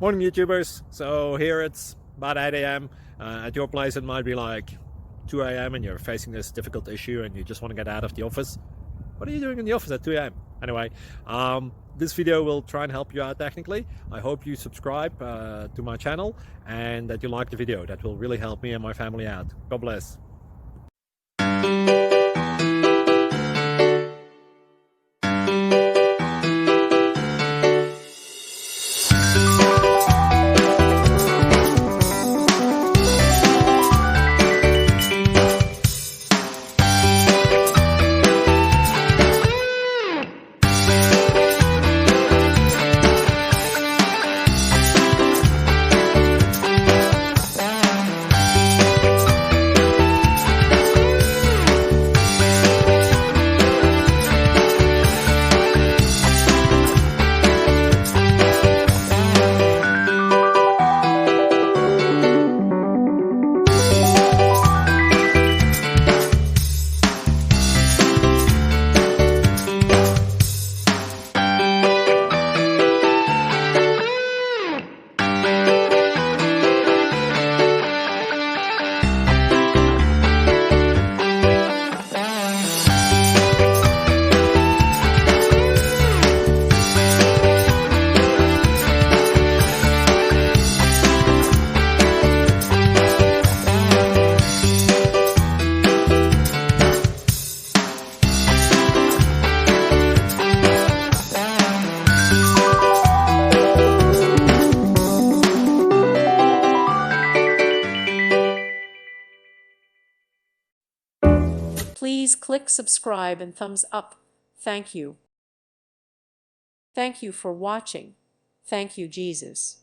Morning, YouTubers. So here it's about 8 a.m. At your place, it might be like 2 a.m. and you're facing this difficult issue and you just want to get out of the office. What are you doing in the office at 2 a.m.? Anyway, this video will try and help you out technically. I hope you subscribe to my channel and that you like the video. That will really help me and my family out. God bless. Please click subscribe and thumbs up. Thank you. Thank you for watching. Thank you, Jesus.